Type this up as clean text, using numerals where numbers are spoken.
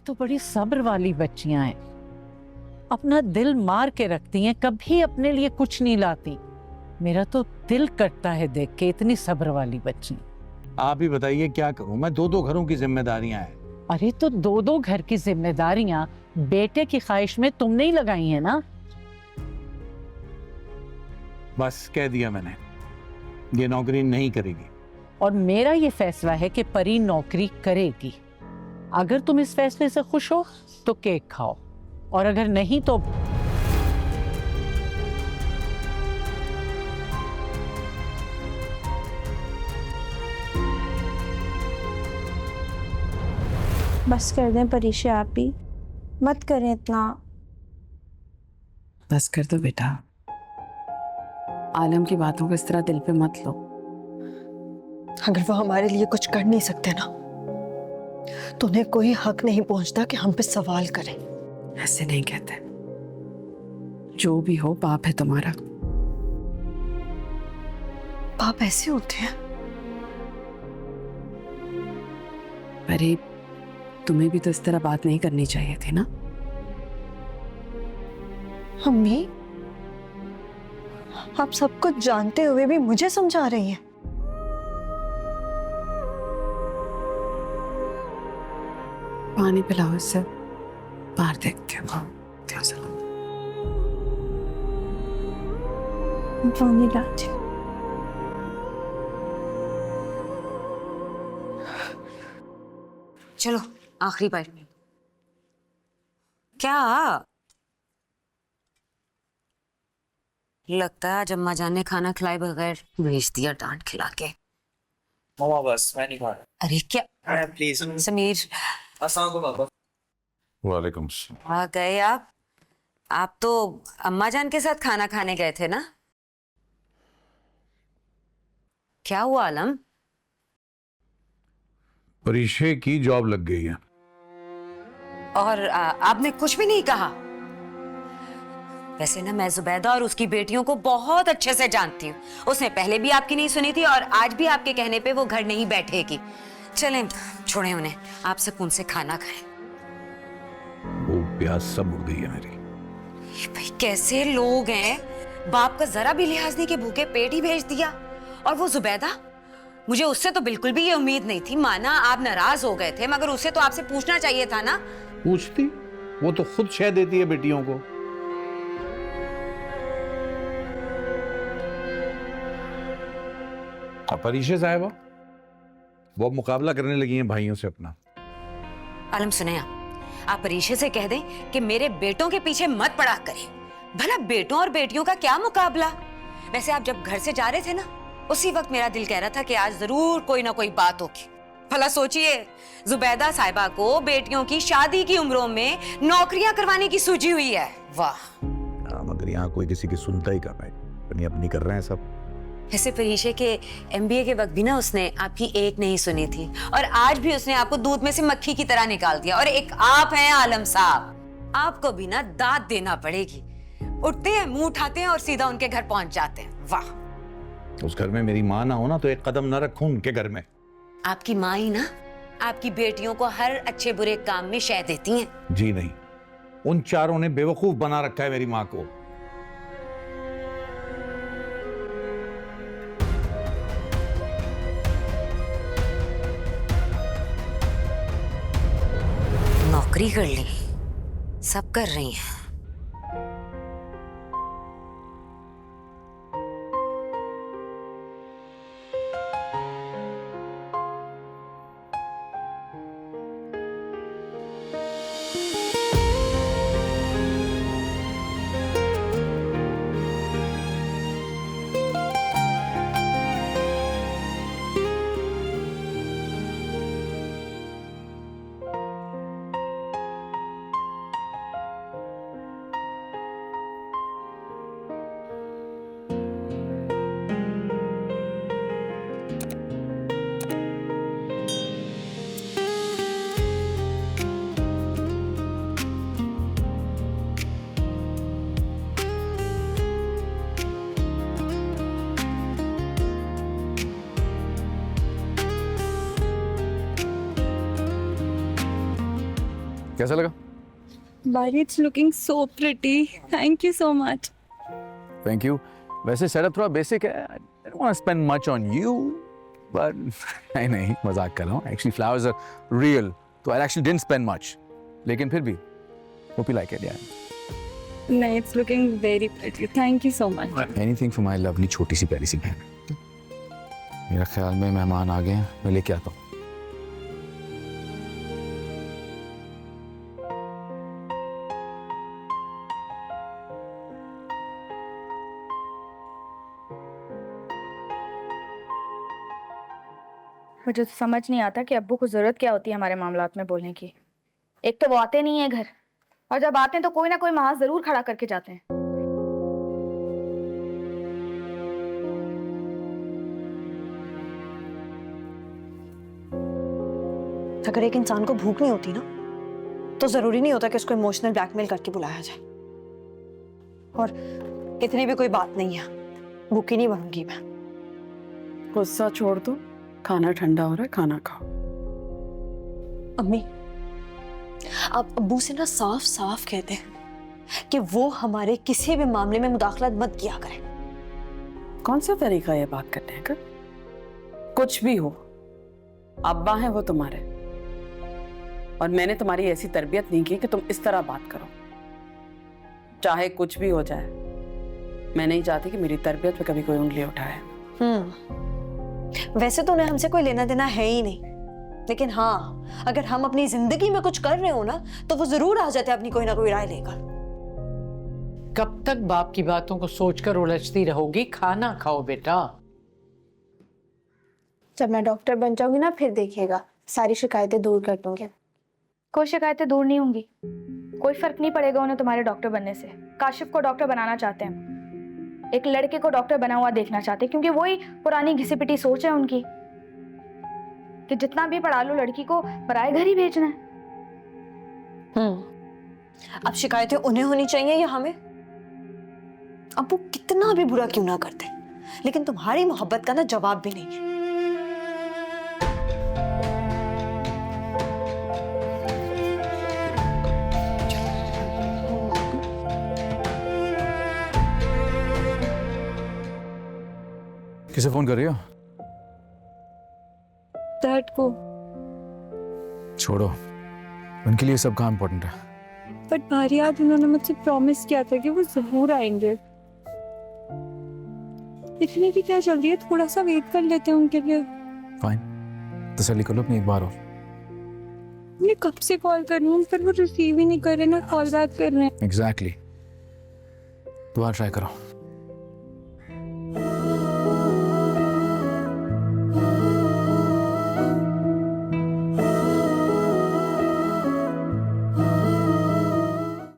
तो बड़ी सब्र वाली बच्चियां हैं, अपना दिल मार के रखती हैं, कभी अपने लिए कुछ नहीं लाती। मेरा तो दिल कटता है देख के इतनी सब्र वाली बच्ची। आप ही बताइए क्या करूं मैं, दो दो घरों की जिम्मेदारियां हैं। अरे तो दो दो घर की जिम्मेदारियां बेटे की ख्वाहिश में तुमने ही लगाई है ना। बस कह दिया मैंने, ये नौकरी नहीं करेगी। और मेरा ये फैसला है कि परी नौकरी करेगी। अगर तुम इस फैसले से खुश हो तो केक खाओ, और अगर नहीं तो बस कर दें परीक्षा, आप भी मत करें इतना। बस कर दो बेटा, आलम की बातों को इस तरह दिल पे मत लो। अगर वो हमारे लिए कुछ कर नहीं सकते ना, तो उन्हें कोई हक नहीं पहुंचता कि हम पे सवाल करें। ऐसे नहीं कहते, जो भी हो बाप है तुम्हारा। बाप ऐसे होते हैं? अरे तुम्हें भी तो इस तरह बात नहीं करनी चाहिए थी ना। अम्मी, आप सब कुछ जानते हुए भी मुझे समझा रही हैं। पानी पिलाओ इससे, बाहर देखते हो। पानी लाती हूँ। चलो आखिरी बाइट में। क्या लगता है आज अम्मा जान ने खाना खिलाए बगैर भेज दिया डांट खिला के। मामा बस मैं नहीं खा रहा। अरे क्या प्लीज। समीर, अस्सलाम वालेकुम पापा। वालेकुम सलाम। आ गए आप तो अम्मा जान के साथ खाना खाने गए थे ना। क्या हुआ आलम? परीक्षा की जॉब लग गई है। और आपने कुछ भी नहीं कहा? वैसे ना मैं जुबैदा और उसकी बेटियों को बहुत अच्छे से जानती हूँ। उसने पहले भी आपकी नहीं सुनी थी और आज भी आपके कहने पे वो घर नहीं बैठेगी। चलें छोड़ें उन्हें, आप सुकून से खाना खाएं। वो प्यास सब उड़ गई है मेरी। ये भाई कैसे लोग हैं, बाप का जरा भी लिहाज नहीं कि भूखे पेट ही भेज दिया। और वो जुबैदा, मुझे उससे तो बिल्कुल भी ये उम्मीद नहीं थी। माना आप नाराज हो गए थे, मगर उसे तो आपसे पूछना चाहिए था ना। पूछती, वो तो खुद शह देती है बेटियों को। अब परीक्षा साहिबा वो मुकाबला करने लगी हैं भाइयों से अपना। आलम सुने, आप परीक्षा से कह दें कि मेरे बेटों के पीछे मत पड़ा करें। भला बेटों और बेटियों का क्या मुकाबला। वैसे आप जब घर से जा रहे थे ना, उसी वक्त मेरा दिल कह रहा था कि आज जरूर कोई ना कोई बात होगी। भला सोचिए, जुबैदा साहिबा को बेटियों की शादी की उम्रों में नौकरियां करवाने की सूझी हुई है। वाह। मगर यहाँ कोई किसी की सुनता ही कर रहा है, अपनी अपनी कर रहे हैं सब। वैसे परीक्षा के MBA के वक्त भी ना उसने आपकी एक नहीं सुनी थी, और आज भी उसने आपको दूध में से मक्खी की तरह निकाल दिया। और एक आप हैं आलम साहब, आपको भी ना दाद देना पड़ेगी। उठते हैं, मुंह उठाते हैं और सीधा उनके घर पहुंच जाते हैं। वाह। उस घर में मेरी माँ ना हो ना तो एक कदम ना रखूं उनके घर में। आपकी माँ ही ना आपकी बेटियों को हर अच्छे बुरे काम में शह देती हैं। जी नहीं, उन चारों ने बेवकूफ बना रखा है मेरी माँ को। नौकरी कर ली, सब कर रही हैं। कैसा लगा? Bari, it's looking so pretty. Thank you so much. Thank you. वैसे सेटअप थोड़ा बेसिक है। I don't want to spend much on you, but नहीं मजाक कर रहा हूँ। Actually flowers are real, तो I actually didn't spend much. लेकिन फिर भी hope you like it, yeah. No, it's looking very pretty. Thank you so much. Anything for my lovely छोटी सी प्यारी सी बहन। मेरा ख्याल में मेहमान आ गए हैं, मैं लेके आता हूँ। मुझे तो समझ नहीं आता कि अब्बू को जरूरत क्या होती है हमारे मामलात में बोलने की। एक तो वो आते नहीं है घर, और जब आते हैं तो कोई ना कोई महाज जरूर खड़ा करके जाते हैं। अगर एक इंसान को भूख नहीं होती ना, तो जरूरी नहीं होता कि उसको इमोशनल ब्लैकमेल करके बुलाया जाए। और इतनी भी कोई बात नहीं है, भूखी नहीं बनूंगी मैं। गुस्सा छोड़ दो, खाना ठंडा हो रहा है, खाना खाओ। अम्मी, आप अब्बू से ना साफ साफ कहते हैं कि वो हमारे किसी भी मामले में मुदाखलत मत किया करें। कौन सा तरीका है ये बात करने का? कुछ भी हो, अब्बा हैं वो तुम्हारे, और मैंने तुम्हारी ऐसी तरबियत नहीं की कि तुम इस तरह बात करो। चाहे कुछ भी हो जाए, मैं नहीं चाहती कि मेरी तरबियत पे कभी कोई उंगली उठाए। वैसे तो उन्हें हमसे कोई लेना देना है ही नहीं, लेकिन हाँ, अगर हम अपनी जिंदगी में कुछ कर रहे हो ना, तो वो जरूर आ जाते हैं अपनी कोई ना कोई राय लेकर। कब तक बाप की बातों को सोचकर उलझती रहोगी? खाना खाओ बेटा। जब मैं डॉक्टर बन जाऊंगी ना, फिर देखिएगा, सारी शिकायतें दूर कर दूंगी। कोई शिकायतें दूर नहीं होंगी, कोई फर्क नहीं पड़ेगा उन्हें तुम्हारे डॉक्टर बनने से। काशिफ को डॉक्टर बनाना चाहते हैं, एक लड़के को डॉक्टर बना हुआ देखना चाहते हैं, क्योंकि वही पुरानी घिसी पिटी सोच है उनकी कि जितना भी पढ़ा लो लड़की को पराए घर ही भेजना है। अब शिकायतें उन्हें होनी चाहिए या हमें? अब वो कितना भी बुरा क्यों ना करते, लेकिन तुम्हारी मोहब्बत का ना जवाब भी नहीं है। किसे फोन कर रही हो? डैड को। छोड़ो, उनके लिए सब काम इम्पोर्टेंट है। बट भारी, आज उन्होंने मुझसे प्रॉमिस किया था कि वो जरूर आएंगे। इतनी भी क्या जल्दी है, थोड़ा सा वेट कर लेते हैं उनके लिए। फाइन, तसल्ली कर लो अपनी एक बार और। मैं कब से कॉल कर रही हूँ, पर वो रिसीव ही नहीं कर रहे, ना कॉल बैक कर रहे हैं। एग्जैक्टली, दोबारा ट्राई करो।